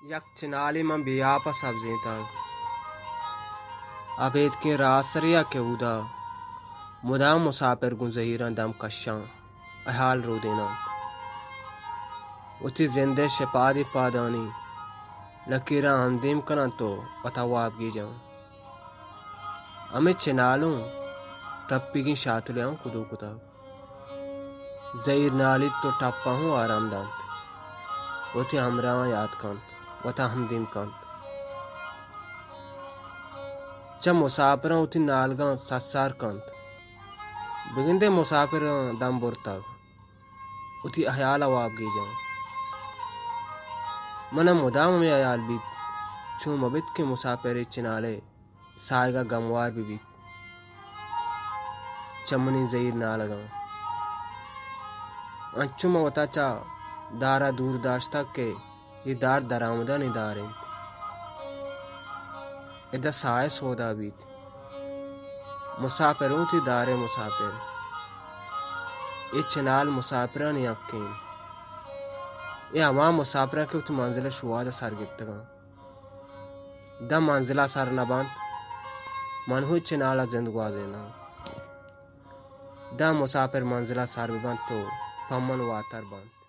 यक चिनाली में बियापा सब्जी तक अबेद के रासरिया के उदा मुदा मुसाफिर गुजहीरा दम कशां अहाल रो देना उसी जिंदे शपादी पादानी लकीरा अंदिम कना तो पतावाब की जाऊं अमित चिनालूं टप्पी की शातुलियां कुदू कुता जहीर नाली तो टप्पा हूँ आराम दांत उसे हमरा याद कंत वता हमदिम कंत जब मुसाफिर उठी नालगा सत्सार कंत बिगिंदे मुसाफिर दम बुरतग उठी अयाल अवाब गी जाऊं मना मुदाम में अयाल बीत छू मबित के मुसाफिर चिनाले सायगा गमवार भी बीत चमनी जहीर नालगा अंचुम वताचा दारा दूरदाश्ता के ये दार दरामदा निदारें इधर साय सोदा बीत मुसाफिरों थी दारे मुसाफिर ये चिनाल मुसाफिरा ने अक्कीन ये हमा मुसाफिरा के उत मंजिला शुआद सर गिफ्तगा द मंजिला सर नबंत मनहु चिनाला जिंदगुआ देना द मुसाफिर मंजिला सर बंत तो पमन वातर बंत